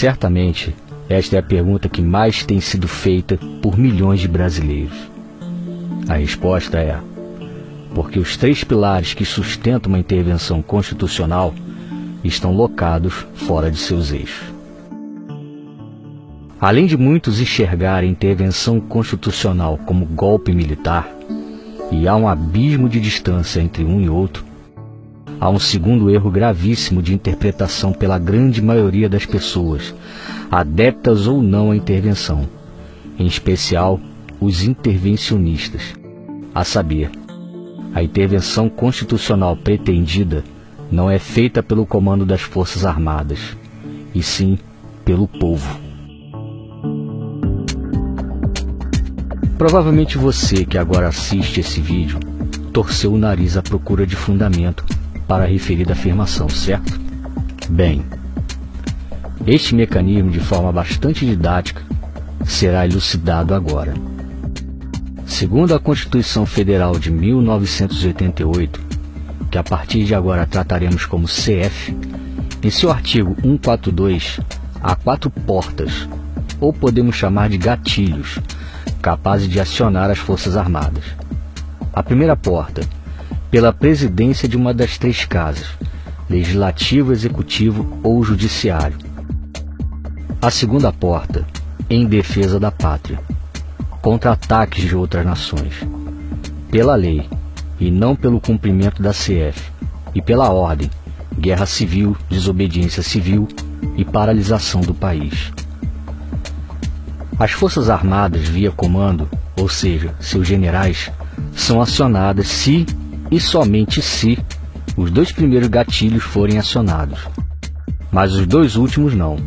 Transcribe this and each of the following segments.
Certamente, esta é a pergunta que mais tem sido feita por milhões de brasileiros. A resposta é: porque os 3 pilares que sustentam uma intervenção constitucional estão locados fora de seus eixos. Além de muitos enxergarem a intervenção constitucional como golpe militar, e há um abismo de distância entre um e outro, há um segundo erro gravíssimo de interpretação pela grande maioria das pessoas, adeptas ou não à intervenção, em especial os intervencionistas, a saber, a intervenção constitucional pretendida não é feita pelo comando das Forças Armadas, e sim pelo povo. Provavelmente você que agora assiste esse vídeo torceu o nariz à procura de fundamento para a referida afirmação, certo? Bem, este mecanismo, de forma bastante didática, será elucidado agora. Segundo a Constituição Federal de 1988, que a partir de agora trataremos como CF, em seu artigo 142, há 4 portas, ou podemos chamar de gatilhos, capazes de acionar as Forças Armadas. A primeira porta, pela presidência de uma das 3 casas, legislativo, executivo ou judiciário. A segunda porta, em defesa da pátria, contra ataques de outras nações, pela lei e não pelo cumprimento da CF, e pela ordem, guerra civil, desobediência civil e paralisação do país. As Forças Armadas via comando, ou seja, seus generais, são acionadas se e somente se os 2 primeiros gatilhos forem acionados, mas os 2 últimos não.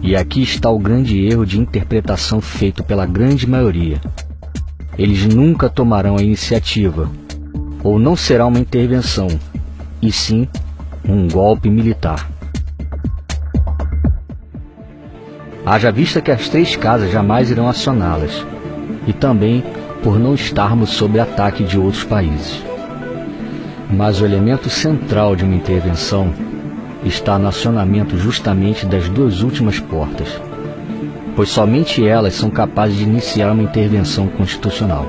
E aqui está o grande erro de interpretação feito pela grande maioria. Eles nunca tomarão a iniciativa, ou não será uma intervenção, e sim um golpe militar. Haja vista que as 3 casas jamais irão acioná-las, e também por não estarmos sob ataque de outros países. Mas o elemento central de uma intervenção está no acionamento justamente das 2 últimas portas, pois somente elas são capazes de iniciar uma intervenção constitucional.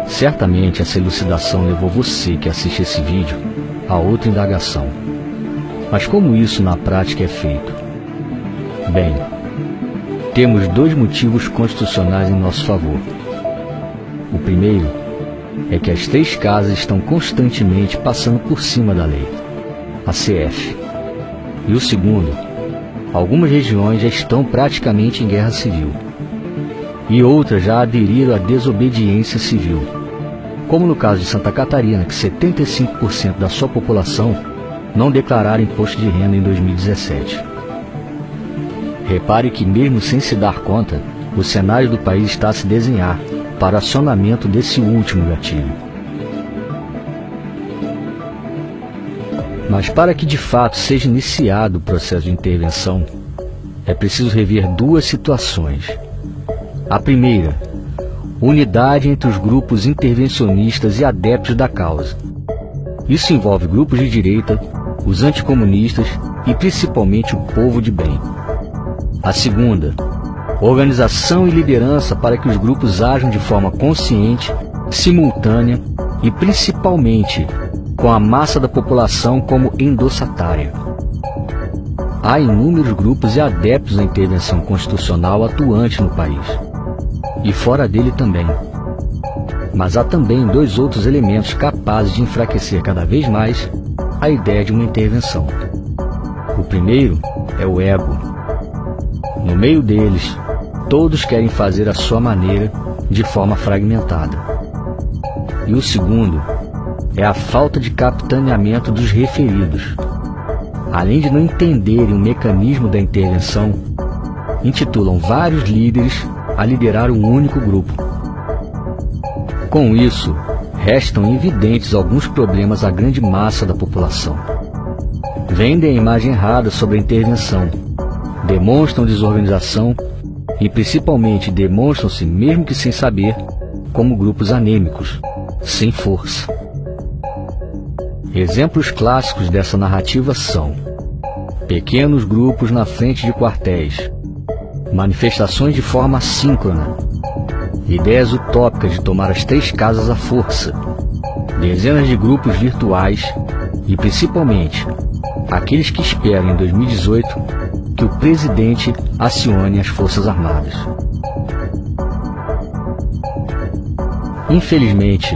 Certamente essa elucidação levou você que assiste esse vídeo a outra indagação. Mas como isso na prática é feito? Bem, temos 2 motivos constitucionais em nosso favor. O primeiro é que as 3 casas estão constantemente passando por cima da lei, a CF. E o segundo, algumas regiões já estão praticamente em guerra civil, e outras já aderiram à desobediência civil, como no caso de Santa Catarina, que 75% da sua população não declararam imposto de renda em 2017. Repare que mesmo sem se dar conta, o cenário do país está a se desenhar para acionamento desse último gatilho. Mas para que de fato seja iniciado o processo de intervenção, é preciso rever 2 situações. A primeira, unidade entre os grupos intervencionistas e adeptos da causa. Isso envolve grupos de direita, os anticomunistas e principalmente o povo de bem. A segunda, organização e liderança para que os grupos ajam de forma consciente, simultânea e principalmente com a massa da população como endossatária. Há inúmeros grupos e adeptos da intervenção constitucional atuante no país, e fora dele também. Mas há também 2 outros elementos capazes de enfraquecer cada vez mais a ideia de uma intervenção. O primeiro é o ego. No meio deles, todos querem fazer à sua maneira, de forma fragmentada. E o segundo é a falta de capitaneamento dos referidos. Além de não entenderem o mecanismo da intervenção, intitulam vários líderes a liderar um único grupo. Com isso, restam evidentes alguns problemas à grande massa da população. Vendem a imagem errada sobre a intervenção, demonstram desorganização e principalmente demonstram-se, mesmo que sem saber, como grupos anêmicos, sem força. Exemplos clássicos dessa narrativa são pequenos grupos na frente de quartéis, manifestações de forma assíncrona, ideias utópicas de tomar as 3 casas à força, dezenas de grupos virtuais e, principalmente, aqueles que esperam em 2018 que o presidente acione as Forças Armadas. Infelizmente,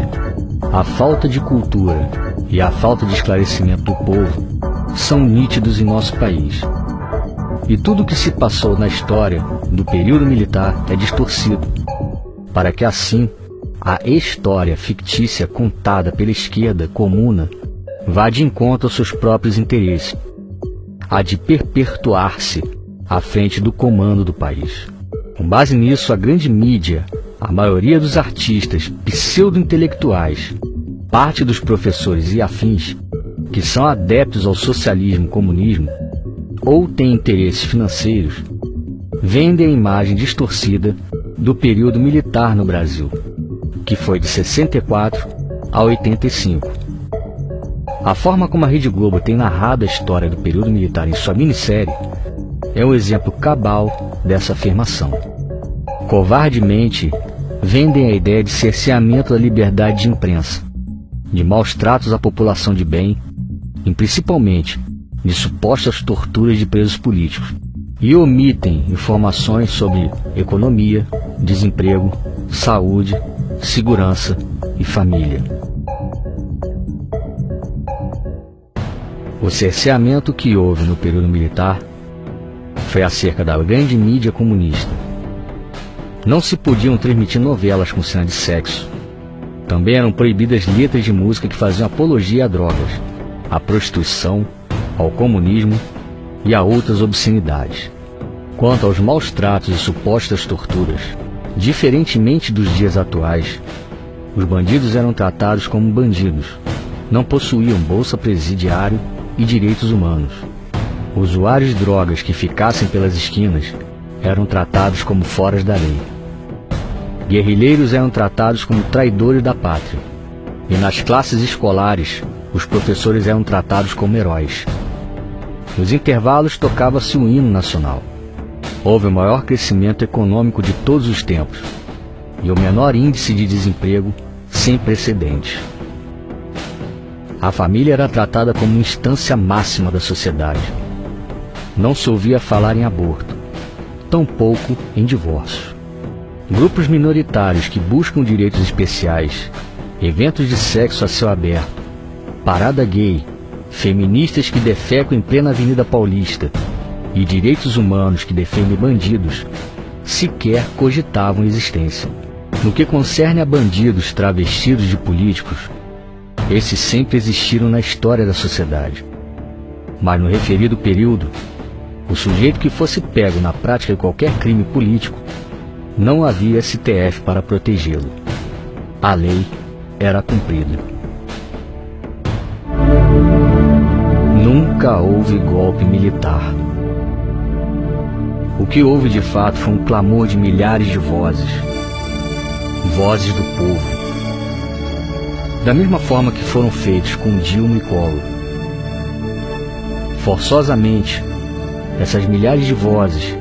a falta de cultura e a falta de esclarecimento do povo são nítidos em nosso país. E tudo o que se passou na história do período militar é distorcido, para que assim a história fictícia contada pela esquerda comuna vá de encontro aos seus próprios interesses, a de perpetuar-se à frente do comando do país. Com base nisso, a grande mídia, a maioria dos artistas pseudo-intelectuais, parte dos professores e afins, que são adeptos ao socialismo e comunismo, ou têm interesses financeiros, vendem a imagem distorcida do período militar no Brasil, que foi de 64 a 85. A forma como a Rede Globo tem narrado a história do período militar em sua minissérie é um exemplo cabal dessa afirmação. Covardemente, vendem a ideia de cerceamento da liberdade de imprensa, de maus tratos à população de bem, e principalmente de supostas torturas de presos políticos, e omitem informações sobre economia, desemprego, saúde, segurança e família. O cerceamento que houve no período militar foi acerca da grande mídia comunista. Não se podiam transmitir novelas com cena de sexo. Também eram proibidas letras de música que faziam apologia a drogas, à prostituição, ao comunismo e a outras obscenidades. Quanto aos maus tratos e supostas torturas, diferentemente dos dias atuais, os bandidos eram tratados como bandidos, não possuíam bolsa presidiário e direitos humanos. Usuários de drogas que ficassem pelas esquinas eram tratados como foras da lei. Guerrilheiros eram tratados como traidores da pátria. E nas classes escolares, os professores eram tratados como heróis. Nos intervalos tocava-se o hino nacional. Houve o maior crescimento econômico de todos os tempos e o menor índice de desemprego sem precedentes. A família era tratada como instância máxima da sociedade. Não se ouvia falar em aborto, tampouco em divórcio. Grupos minoritários que buscam direitos especiais, eventos de sexo a céu aberto, parada gay, feministas que defecam em plena Avenida Paulista e direitos humanos que defendem bandidos, sequer cogitavam existência. No que concerne a bandidos travestidos de políticos, esses sempre existiram na história da sociedade. Mas no referido período, o sujeito que fosse pego na prática de qualquer crime político, não havia STF para protegê-lo. A lei era cumprida. Nunca houve golpe militar. O que houve de fato foi um clamor de milhares de vozes, vozes do povo. Da mesma forma que foram feitos com Dilma e Collor. Forçosamente, essas milhares de vozes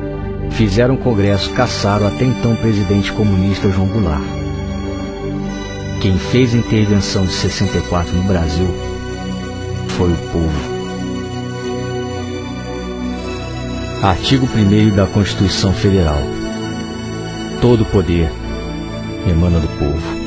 fizeram o Congresso caçar o até então presidente comunista João Goulart. Quem fez a intervenção de 64 no Brasil foi o povo. Artigo 1º da Constituição Federal. Todo poder emana do povo.